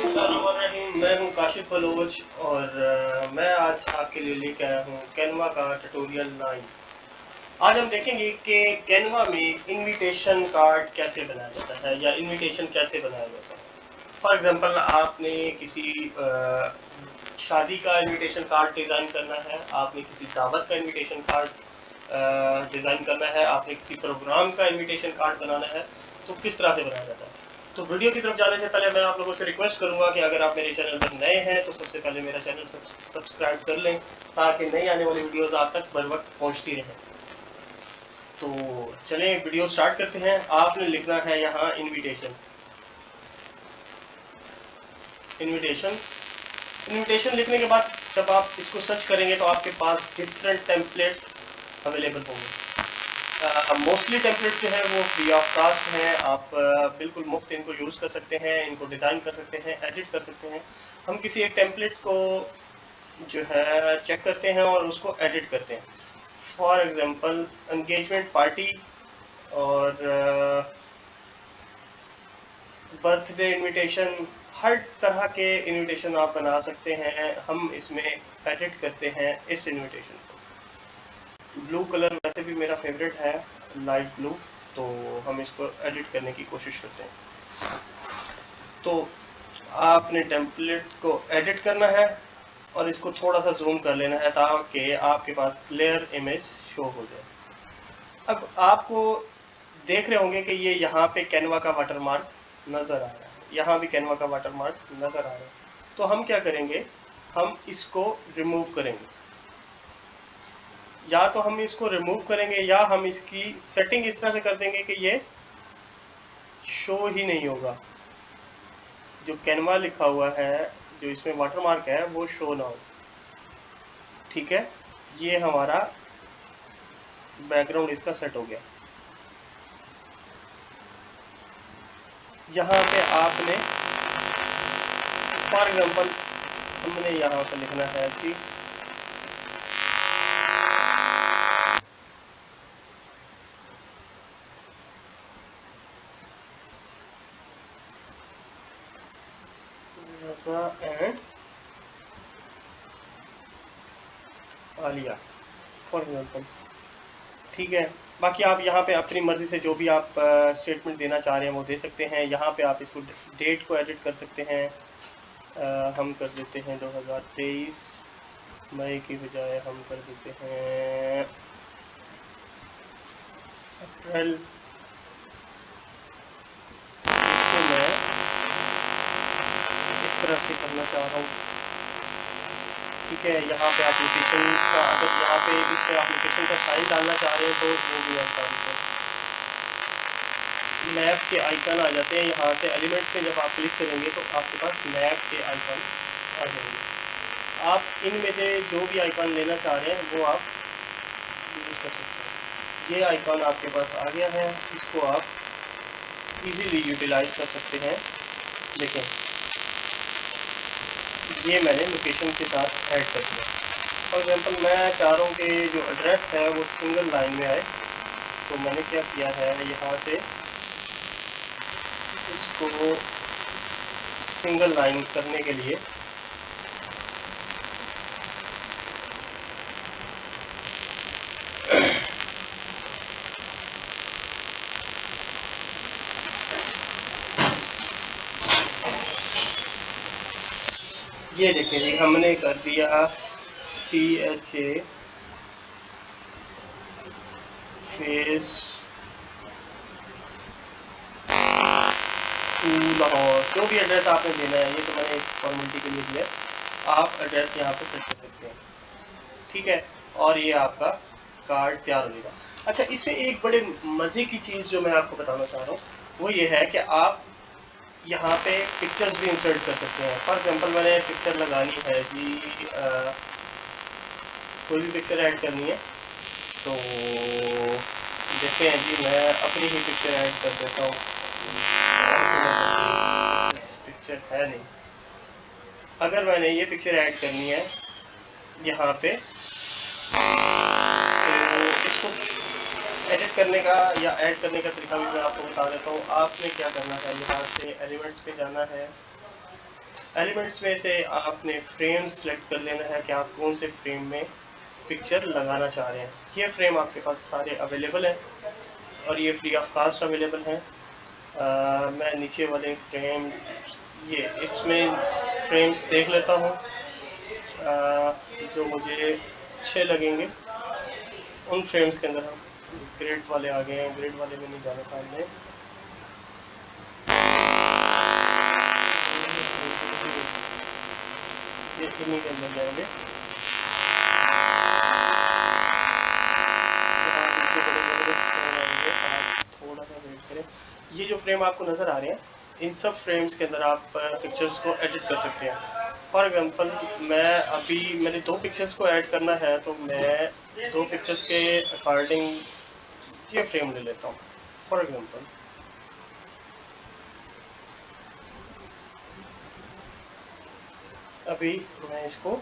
बिस्मिल्लाहिर्रहमानिर्रहीम। मैं हूं काशिफ बलोच और मैं आज आपके लिए लेके आया हूं कैनवा का ट्यूटोरियल 9। आज हम देखेंगे कि कैनवा में इनविटेशन कार्ड कैसे बनाया जाता है या इनविटेशन कैसे बनाया जाता है। फॉर एग्जांपल आपने किसी शादी का इनविटेशन कार्ड डिज़ाइन करना है, आपने किसी दावत का इनविटेशन कार्ड डिज़ाइन करना है, आपने किसी प्रोग्राम का इनविटेशन कार्ड बनाना है, तो किस तरह से बनाया जाता है। तो वीडियो की तरफ जाने से पहले मैं आप लोगों से रिक्वेस्ट करूंगा कि अगर आप मेरे चैनल पर नए हैं तो सबसे पहले मेरा चैनल सब्सक्राइब कर लें ताकि नई आने वाली वीडियोस आप तक बर वक्त पहुंचती रहें। तो चलें वीडियो स्टार्ट करते हैं। आपने लिखना है यहाँ इनविटेशन। इनविटेशन लिखने के बाद जब आप इसको सर्च करेंगे तो आपके पास डिफरेंट टेम्पलेट्स अवेलेबल होंगे। मोस्टली टेम्पलेट्स जो है वो फ्री ऑफ कास्ट हैं। आप बिल्कुल मुफ्त इनको यूज़ कर सकते हैं, इनको डिज़ाइन कर सकते हैं, एडिट कर सकते हैं। हम किसी एक टेम्पलेट को जो है चेक करते हैं और उसको एडिट करते हैं। फॉर एग्जांपल एंगेजमेंट पार्टी और बर्थडे इनविटेशन, हर तरह के इनविटेशन आप बना सकते हैं। हम इसमें एडिट करते हैं इस इनविटेशन को। ब्लू कलर वैसे भी मेरा फेवरेट है, लाइट ब्लू, तो हम इसको एडिट करने की कोशिश करते हैं। तो आपने टेम्पलेट को एडिट करना है और इसको थोड़ा सा जूम कर लेना है ताकि आपके पास क्लियर इमेज शो हो जाए। अब आपको देख रहे होंगे कि ये यहाँ पे कैनवा का वाटरमार्क नज़र आ रहा है, यहाँ भी कैनवा का वाटरमार्क नज़र आ रहा है। तो हम क्या करेंगे, हम इसको रिमूव करेंगे। या तो हम इसको रिमूव करेंगे या हम इसकी सेटिंग इस तरह से कर देंगे कि ये शो ही नहीं होगा। जो कैनवा लिखा हुआ है, जो इसमें वाटरमार्क है, वो शो ना हो। ठीक है, ये हमारा बैकग्राउंड इसका सेट हो गया। यहाँ पे आपने फॉर एग्जांपल हमने यहाँ पे लिखना है कि रज़ा एंड आलिया फॉर एग्जांपल। ठीक है, बाकी आप यहाँ पे अपनी मर्ज़ी से जो भी आप स्टेटमेंट देना चाह रहे हैं वो दे सकते हैं। यहाँ पे आप इसको डेट को एडिट कर सकते हैं। हम कर देते हैं 2023 मई की बजाय हम कर देते हैं अप्रैल। इसको मैं इस तरह से करना चाह रहा हूँ। ठीक है, यहाँ पे एप्लीकेशन का, अगर यहाँ पे इसमें एप्लीकेशन का साइन डालना चाह रहे हैं तो वो भी आप डाल देते हैं। मैप के आइकन आ जाते हैं। यहाँ से एलिमेंट्स में जब आप क्लिक करेंगे तो आपके पास मैप के आइकन आ जाएंगे। आप इनमें से जो भी आइकन लेना चाह रहे हैं वो आप यूज़ कर सकते हैं। ये आइकन आपके पास आ गया है, इसको आप इजीली यूटिलाइज कर सकते हैं। देखें, ये मैंने लोकेशन के साथ ऐड कर दिया। फॉर एग्जांपल मैं चाह रहा हूँ कि जो एड्रेस है वो सिंगल लाइन में आए, तो मैंने क्या किया है, यहाँ से इसको सिंगल लाइन करने के लिए ये देखें जी, हमने कर दिया THA फेस 2 लाहौर। जो भी एड्रेस आपने देना है, ये तो मैंने एक फॉर्मेलिटी के लिए दिया, आप एड्रेस यहाँ पे सेट कर सकते हैं। ठीक है, और ये आपका कार्ड तैयार हो जाएगा। अच्छा, इसमें एक बड़े मज़े की चीज़ जो मैं आपको बताना चाह रहा हूँ वो ये है कि आप यहाँ पे पिक्चर्स भी इंसर्ट कर सकते हैं। फॉर एग्जांपल मैंने पिक्चर लगानी है जी, कोई भी पिक्चर ऐड करनी है, तो देखते हैं जी, मैं अपनी ही पिक्चर ऐड कर देता हूँ। पिक्चर है नहीं, अगर मैंने ये पिक्चर ऐड करनी है यहाँ पे, तो इसको एडिट करने का या ऐड करने का तरीका भी मैं आपको बता देता हूँ। आपने क्या करना है, यहाँ से एलिमेंट्स पे जाना है, एलिमेंट्स में से आपने फ्रेम सेलेक्ट कर लेना है कि आप कौन से फ्रेम में पिक्चर लगाना चाह रहे हैं। ये फ्रेम आपके पास सारे अवेलेबल हैं और ये फ्री ऑफ कास्ट अवेलेबल हैं। मैं नीचे वाले फ्रेम ये इसमें फ्रेम्स देख लेता हूँ जो मुझे अच्छे लगेंगे। उन फ्रेम्स के अंदर हम ग्रिड वाले आ गए हैं, ग्रिड वाले में नहीं जाना था हमने। ये इन्हीं के अंदर जाएंगे। थोड़ा सा वेट करें। ये जो फ्रेम आपको नज़र आ रहे हैं, इन सब फ्रेम्स के अंदर आप पिक्चर्स को एडिट कर सकते हैं। फॉर एग्जांपल मैंने 2 पिक्चर्स को ऐड करना है, तो मैं 2 पिक्चर्स के अकॉर्डिंग ये फ्रेम ले लेता हूँ। फॉर एग्जांपल अभी मैं इसको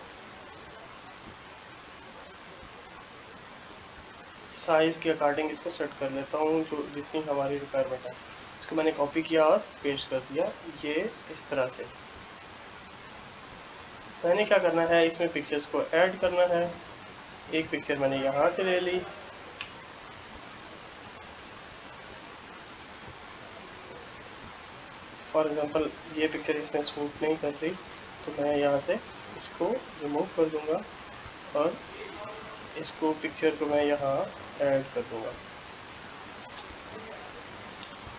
साइज़ के अकॉर्डिंग इसको सेट कर लेता हूँ, जो जितनी हमारी रिक्वायरमेंट है। इसको मैंने कॉपी किया और पेस्ट कर दिया ये इस तरह से। मैंने क्या करना है, इसमें पिक्चर्स को ऐड करना है। एक पिक्चर मैंने यहाँ से ले ली, फॉर एग्जांपल ये पिक्चर इसमें सूट नहीं कर रही, तो मैं यहाँ से इसको रिमूव कर दूँगा और इसको पिक्चर को मैं यहाँ ऐड कर दूँगा।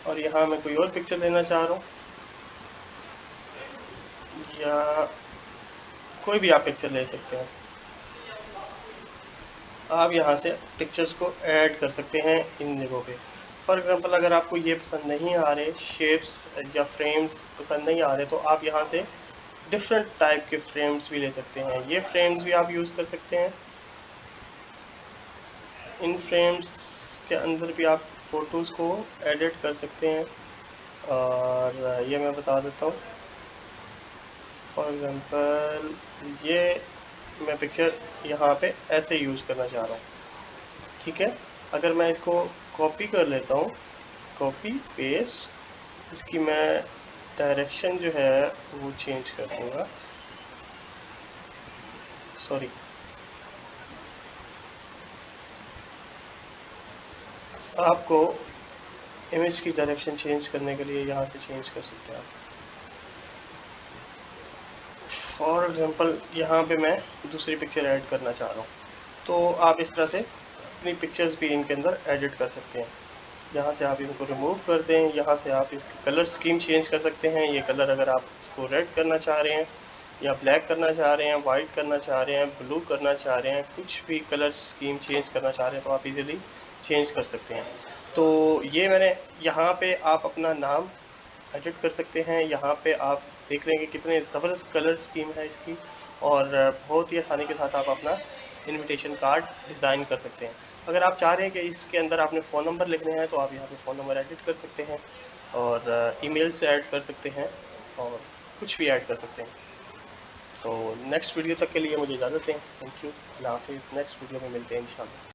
और यहाँ मैं कोई और पिक्चर लेना चाह रहा हूँ, या कोई भी आप पिक्चर ले सकते हैं। आप यहाँ से पिक्चर्स को ऐड कर सकते हैं इन जगहों पे। फॉर एग्जांपल अगर आपको ये पसंद नहीं आ रहे, शेप्स या फ्रेम्स पसंद नहीं आ रहे, तो आप यहाँ से डिफरेंट टाइप के फ्रेम्स भी ले सकते हैं। ये फ्रेम्स भी आप यूज़ कर सकते हैं। इन फ्रेम्स के अंदर भी आप फ़ोटोज़ को एडिट कर सकते हैं। और ये मैं बता देता हूँ, फॉर एग्जांपल ये मैं पिक्चर यहाँ पे ऐसे यूज़ करना चाह रहा हूँ, ठीक है। अगर मैं इसको कॉपी कर लेता हूँ, कॉपी पेस्ट, इसकी मैं डायरेक्शन जो है वो चेंज कर दूँगा, सॉरी आपको इमेज की डायरेक्शन चेंज करने के लिए यहाँ से चेंज कर सकते हैं आप। फॉर एग्जांपल यहाँ पे मैं दूसरी पिक्चर ऐड करना चाह रहा हूँ, तो आप इस तरह से अपनी पिक्चर्स भी इनके अंदर एडिट कर सकते हैं। यहाँ से आप इनको रिमूव कर दें, यहाँ से आप इसकी कलर स्कीम चेंज कर सकते हैं। ये कलर अगर आप इसको रेड करना चाह रहे हैं या ब्लैक करना चाह रहे हैं, वाइट करना चाह रहे हैं, ब्लू करना चाह रहे हैं, कुछ भी कलर स्कीम चेंज करना चाह रहे हैं, तो आप इजीली चेंज कर सकते हैं। तो ये मैंने यहाँ पे आप अपना नाम एडिट कर सकते हैं। यहाँ पे आप देख रहे हैं कि कितने ज़बरदस्त कलर स्कीम है इसकी, और बहुत ही आसानी के साथ आप अपना इनविटेशन कार्ड डिज़ाइन कर सकते हैं। अगर आप चाह रहे हैं कि इसके अंदर आपने फ़ोन नंबर लिखने हैं, तो आप यहाँ पे फ़ोन नंबर एडिट कर सकते हैं और ईमेल्स ऐड कर सकते हैं और कुछ भी ऐड कर सकते हैं। तो नेक्स्ट वीडियो तक के लिए मुझे इजाज़त दें। थैंक यू, अल्लाह हाफिज़। नेक्स्ट वीडियो में मिलते हैं इंशाल्लाह।